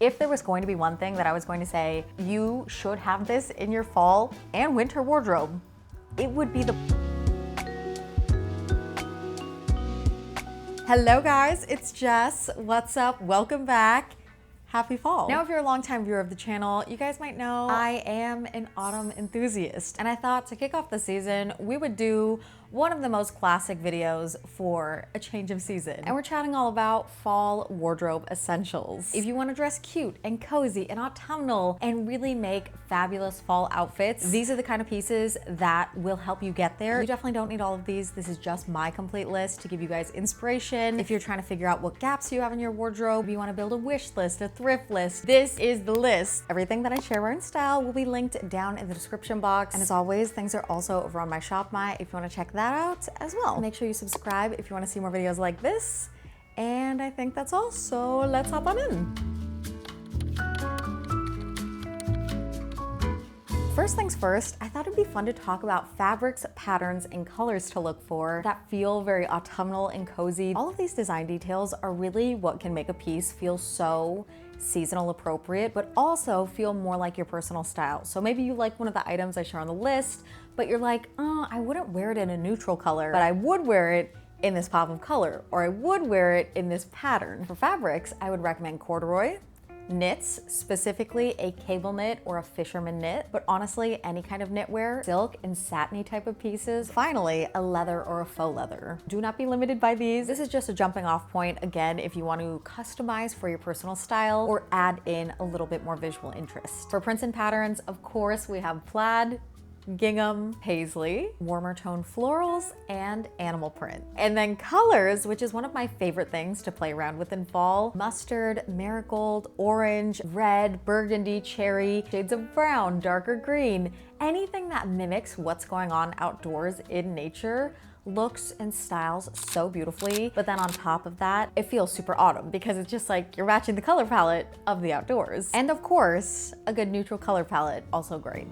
If there was going to be one thing that I was going to say, you should have this in your fall and winter wardrobe, it would be the... Hello guys, it's Jess. What's up? Welcome back. Happy fall. Now, if you're a longtime viewer of the channel, you guys might know I am an autumn enthusiast. And I thought to kick off the season, we would do one of the most classic videos for a change of season. And we're chatting all about fall wardrobe essentials. If you want to dress cute and cozy and autumnal and really make fabulous fall outfits, these are the kind of pieces that will help you get there. You definitely don't need all of these. This is just my complete list to give you guys inspiration. If you're trying to figure out what gaps you have in your wardrobe, if you want to build a wish list, a thrift list, this is the list. Everything that I share in style will be linked down in the description box. And as always, things are also over on my shop, if you want to check that out as well. Make sure you subscribe if you want to see more videos like this. And I think that's all, so let's hop on in. First things first, I thought it'd be fun to talk about fabrics, patterns, and colors to look for that feel very autumnal and cozy. All of these design details are really what can make a piece feel so seasonal appropriate, but also feel more like your personal style. So maybe you like one of the items I share on the list, but you're like, oh, I wouldn't wear it in a neutral color, but I would wear it in this pop of color, or I would wear it in this pattern. For fabrics, I would recommend corduroy, knits, specifically a cable knit or a fisherman knit, but honestly, any kind of knitwear, silk and satiny type of pieces. Finally, a leather or a faux leather. Do not be limited by these. This is just a jumping off point, again, if you want to customize for your personal style or add in a little bit more visual interest. For prints and patterns, of course, we have plaid, gingham, paisley, warmer tone florals, and animal print. And then colors, which is one of my favorite things to play around with in fall. Mustard, marigold, orange, red, burgundy, cherry, shades of brown, darker green, anything that mimics what's going on outdoors in nature looks and styles so beautifully. But then on top of that, it feels super autumn because it's just like you're matching the color palette of the outdoors. And of course, a good neutral color palette, also great.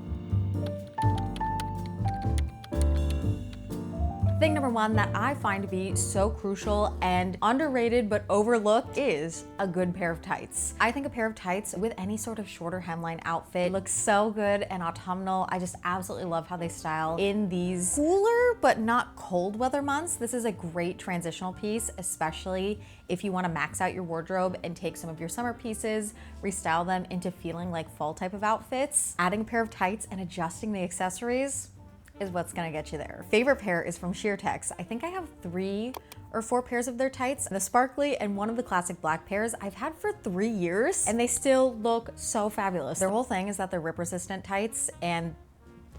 Thing number one that I find to be so crucial and underrated but overlooked is a good pair of tights. I think a pair of tights with any sort of shorter hemline outfit looks so good and autumnal. I just absolutely love how they style in these cooler but not cold weather months. This is a great transitional piece, especially if you want to max out your wardrobe and take some of your summer pieces, restyle them into feeling like fall type of outfits. Adding a pair of tights and adjusting the accessories is what's gonna get you there. Favorite pair is from Sheertex. I think I have 3 or 4 pairs of their tights. The sparkly and one of the classic black pairs I've had for 3 years and they still look so fabulous. Their whole thing is that they're rip resistant tights and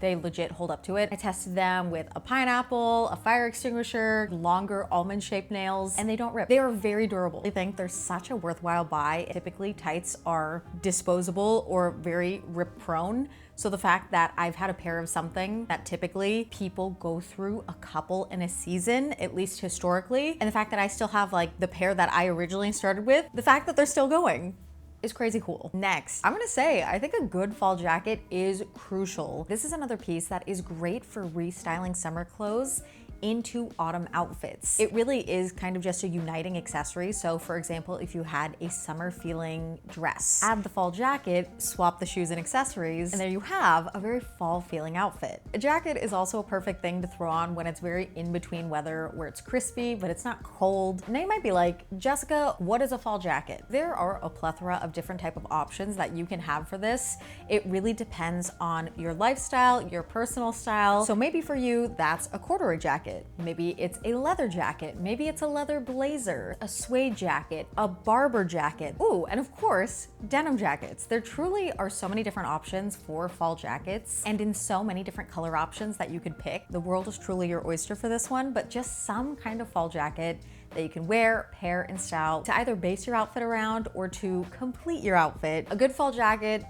they legit hold up to it. I tested them with a pineapple, a fire extinguisher, longer almond shaped nails, and they don't rip. They are very durable. I think they're such a worthwhile buy. Typically tights are disposable or very rip prone. So the fact that I've had a pair of something that typically people go through a couple in a season, at least historically, and the fact that I still have like the pair that I originally started with, the fact that they're still going is crazy cool. Next, I'm gonna say, I think a good fall jacket is crucial. This is another piece that is great for restyling summer clothes into autumn outfits. It really is kind of just a uniting accessory. So for example, if you had a summer feeling dress, add the fall jacket, swap the shoes and accessories, and there you have a very fall feeling outfit. A jacket is also a perfect thing to throw on when it's very in between weather where it's crispy, but it's not cold. And they might be like, Jessica, what is a fall jacket? There are a plethora of different type of options that you can have for this. It really depends on your lifestyle, your personal style. So maybe for you, that's a corduroy jacket. Maybe it's a leather jacket. Maybe it's a leather blazer, a suede jacket, a Barber jacket. Ooh, and of course, denim jackets. There truly are so many different options for fall jackets and in so many different color options that you could pick. The world is truly your oyster for this one, but just some kind of fall jacket that you can wear, pair, and style to either base your outfit around or to complete your outfit. A good fall jacket,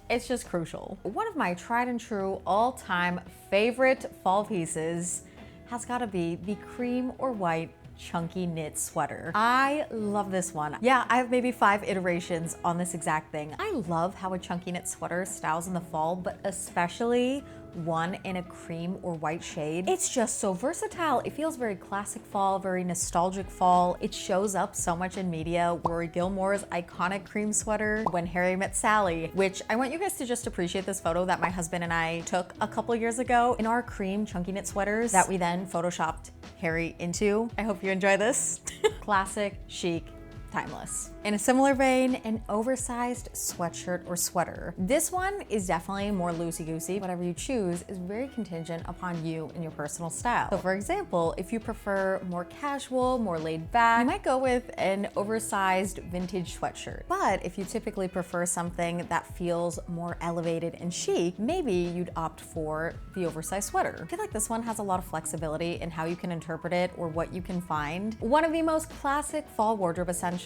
it's just crucial. One of my tried and true all-time favorite fall pieces has gotta be the cream or white chunky knit sweater. I love this one. Yeah, I have maybe 5 iterations on this exact thing. I love how a chunky knit sweater styles in the fall, but especially one in a cream or white shade. It's just so versatile. It feels very classic fall, very nostalgic fall. It shows up so much in media. Rory Gilmore's iconic cream sweater, When Harry Met Sally, which I want you guys to just appreciate this photo that my husband and I took a couple years ago in our cream chunky knit sweaters that we then photoshopped Harry into. I hope you enjoy this. Classic, chic, timeless. In a similar vein, an oversized sweatshirt or sweater. This one is definitely more loosey-goosey. Whatever you choose is very contingent upon you and your personal style. So for example, if you prefer more casual, more laid back, you might go with an oversized vintage sweatshirt. But if you typically prefer something that feels more elevated and chic, maybe you'd opt for the oversized sweater. I feel like this one has a lot of flexibility in how you can interpret it or what you can find. One of the most classic fall wardrobe essentials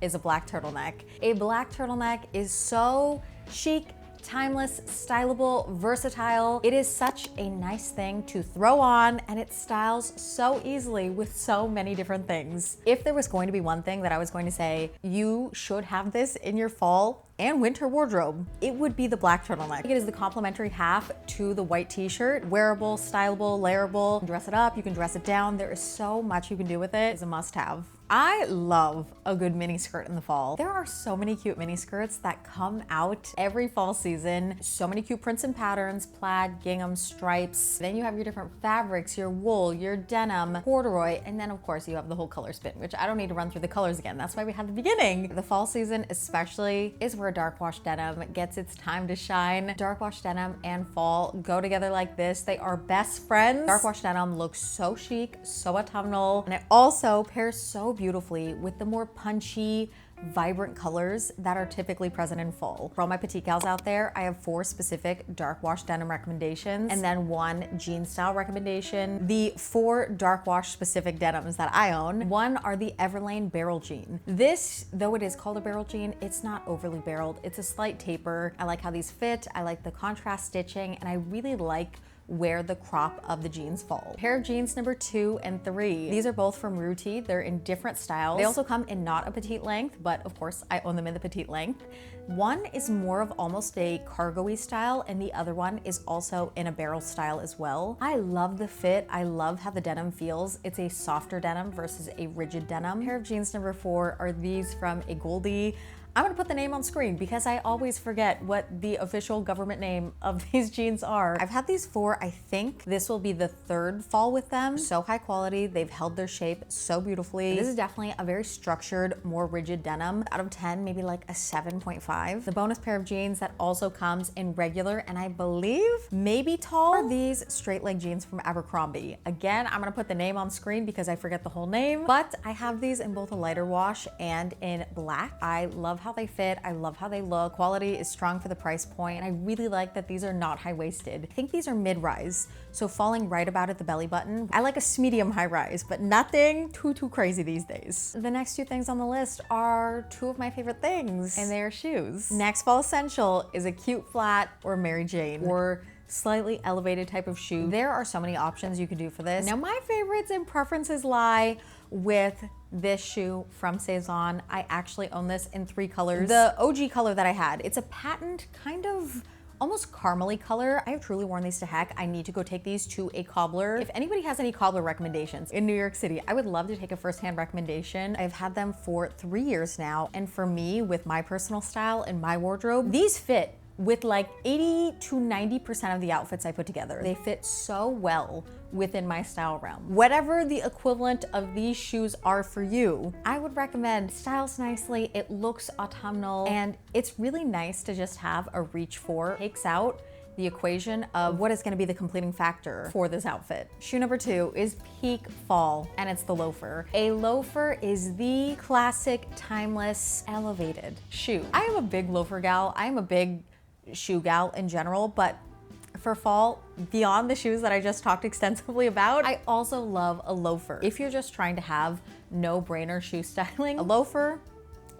is a black turtleneck. A black turtleneck is so chic, timeless, stylable, versatile. It is such a nice thing to throw on, and it styles so easily with so many different things. If there was going to be one thing that I was going to say, you should have this in your fall and winter wardrobe, it would be the black turtleneck. It is the complementary half to the white t-shirt. Wearable, stylable, layerable. You can dress it up, you can dress it down. There is so much you can do with it. It's a must-have. I love a good mini skirt in the fall. There are so many cute mini skirts that come out every fall season. So many cute prints and patterns, plaid, gingham, stripes. Then you have your different fabrics, your wool, your denim, corduroy, and then of course you have the whole color spin, which I don't need to run through the colors again. That's why we had the beginning. The fall season especially is where dark wash denim gets its time to shine. Dark wash denim and fall go together like this. They are best friends. Dark wash denim looks so chic, so autumnal, and it also pairs so beautifully with the more punchy, vibrant colors that are typically present in fall. For all my petite gals out there, I have 4 specific dark wash denim recommendations and then 1 jean style recommendation. The 4 dark wash specific denims that I own, one are the Everlane barrel jean. This, though it is called a barrel jean, it's not overly barreled. It's a slight taper. I like how these fit. I like the contrast stitching, and I really like where the crop of the jeans fall. Pair of jeans number 2 and 3. These are both from Ruti. They're in different styles. They also come in not a petite length, but of course I own them in the petite length. One is more of almost a cargo-y style, and the other one is also in a barrel style as well. I love the fit. I love how the denim feels. It's a softer denim versus a rigid denim. Pair of jeans number 4 are these from a Goldie. I'm gonna put the name on screen because I always forget what the official government name of these jeans are. I've had these for, I think this will be the 3rd fall with them. So high quality, they've held their shape so beautifully. This is definitely a very structured, more rigid denim. Out of 10, maybe like a 7.5. The bonus pair of jeans that also comes in regular and I believe maybe tall are these straight leg jeans from Abercrombie. Again, I'm gonna put the name on screen because I forget the whole name, but I have these in both a lighter wash and in black. I love how they fit. I love how they look. Quality is strong for the price point, and I really like that these are not high-waisted. I think these are mid-rise, so falling right about at the belly button. I like a medium high-rise, but nothing too crazy these days. The next 2 things on the list are 2 of my favorite things, and they are shoes. Next fall essential is a cute flat or Mary Jane or slightly elevated type of shoe. There are so many options you could do for this. Now my favorites and preferences lie with this shoe from Saison. I actually own this in 3 colors. The OG color that I had, it's a patent kind of almost caramely color. I have truly worn these to heck. I need to go take these to a cobbler. If anybody has any cobbler recommendations in New York City, I would love to take a firsthand recommendation. I've had them for 3 years now. And for me, with my personal style and my wardrobe, these fit with like 80 to 90% of the outfits I put together. They fit so well within my style realm. Whatever the equivalent of these shoes are for you, I would recommend. Styles nicely, it looks autumnal, and it's really nice to just have a reach for. Takes out the equation of what is gonna be the completing factor for this outfit. Shoe number 2 is peak fall, and it's the loafer. A loafer is the classic, timeless, elevated shoe. I am a big loafer gal. I am a big shoe gal in general, but for fall, beyond the shoes that I just talked extensively about, I also love a loafer. If you're just trying to have no-brainer shoe styling, a loafer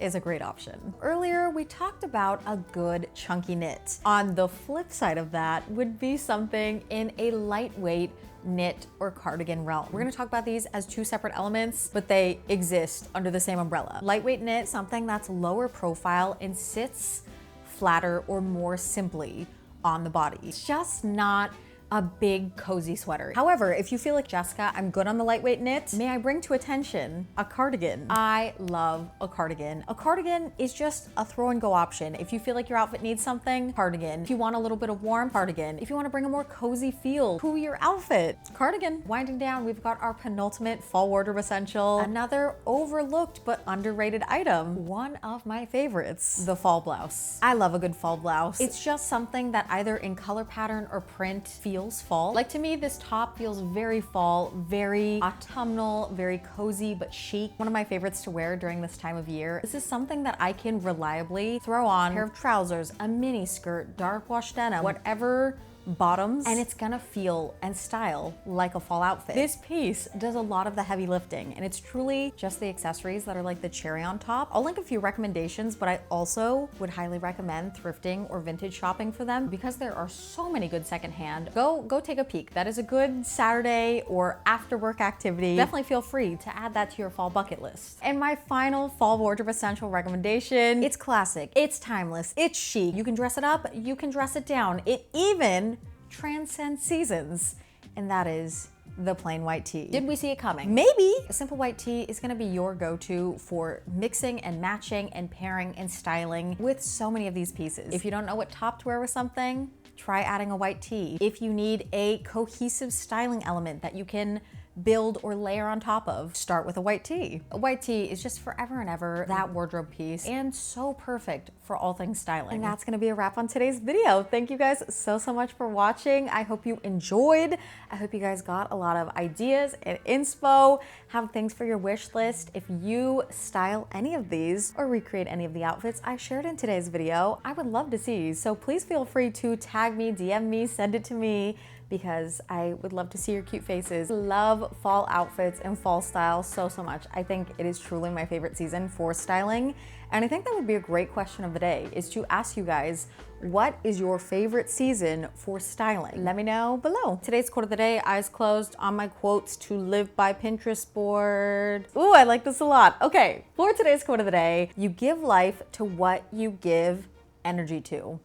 is a great option. Earlier, we talked about a good chunky knit. On the flip side of that would be something in a lightweight knit or cardigan realm. We're gonna talk about these as 2 separate elements, but they exist under the same umbrella. Lightweight knit, something that's lower profile and sits flatter or more simply on the body. It's just not a big cozy sweater. However, if you feel like, Jessica, I'm good on the lightweight knit, may I bring to attention a cardigan. I love a cardigan. A cardigan is just a throw and go option. If you feel like your outfit needs something, cardigan. If you want a little bit of warmth, cardigan. If you want to bring a more cozy feel to your outfit, cardigan. Winding down, we've got our penultimate fall wardrobe essential. Another overlooked but underrated item. One of my favorites, the fall blouse. I love a good fall blouse. It's just something that either in color pattern or print feels fall. Like, to me, this top feels very fall, very autumnal, very cozy but chic. One of my favorites to wear during this time of year. This is something that I can reliably throw on a pair of trousers, a mini skirt, dark wash denim, whatever bottoms, and it's gonna feel and style like a fall outfit. This piece does a lot of the heavy lifting, and it's truly just the accessories that are like the cherry on top. I'll link a few recommendations, but I also would highly recommend thrifting or vintage shopping for them because there are so many good secondhand. Go take a peek. That is a good Saturday or after work activity. Definitely feel free to add that to your fall bucket list. And my final fall wardrobe essential recommendation, it's classic, it's timeless, it's chic. You can dress it up, you can dress it down. It even transcends seasons, and that is the plain white tee. Did we see it coming? Maybe. A simple white tee is gonna be your go-to for mixing and matching and pairing and styling with so many of these pieces. If you don't know what top to wear with something, try adding a white tee. If you need a cohesive styling element that you can build or layer on top of, start with a white tee. A white tee is just forever and ever that wardrobe piece, and so perfect for all things styling. And that's gonna be a wrap on today's video. Thank you guys so much for watching. I hope you enjoyed. I hope you guys got a lot of ideas and inspo, have things for your wish list. If you style any of these or recreate any of the outfits I shared in today's video, I would love to see. So please feel free to tag me, DM me, send it to me, because I would love to see your cute faces. Love fall outfits and fall style so much. I think it is truly my favorite season for styling. And I think that would be a great question of the day, is to ask you guys, what is your favorite season for styling? Let me know below. Today's quote of the day, eyes closed, on my quotes to live by Pinterest board. Ooh, I like this a lot. Okay, for today's quote of the day, you give life to what you give energy to.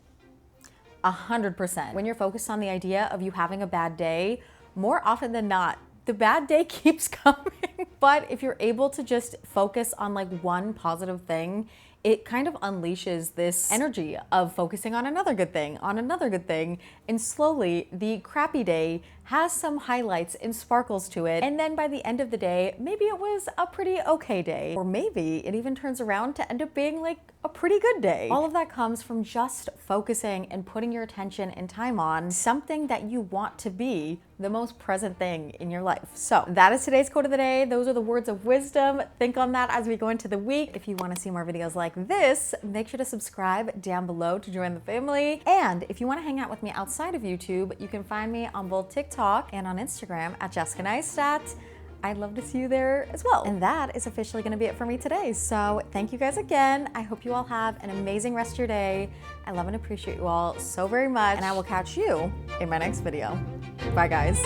100%. When you're focused on the idea of you having a bad day, more often than not, the bad day keeps coming. But if you're able to just focus on like one positive thing, it kind of unleashes this energy of focusing on another good thing, and slowly the crappy day has some highlights and sparkles to it. And then by the end of the day, maybe it was a pretty okay day, or maybe it even turns around to end up being like a pretty good day. All of that comes from just focusing and putting your attention and time on something that you want to be the most present thing in your life. So that is today's quote of the day. Those are the words of wisdom. Think on that as we go into the week. If you want to see more videos like this, make sure to subscribe down below to join the family. And if you want to hang out with me outside of YouTube, you can find me on both TikTok and on Instagram at Jessica Neistadt. I'd love to see you there as well. And that is officially gonna be it for me today. So thank you guys again. I hope you all have an amazing rest of your day. I love and appreciate you all so very much. And I will catch you in my next video. Bye guys.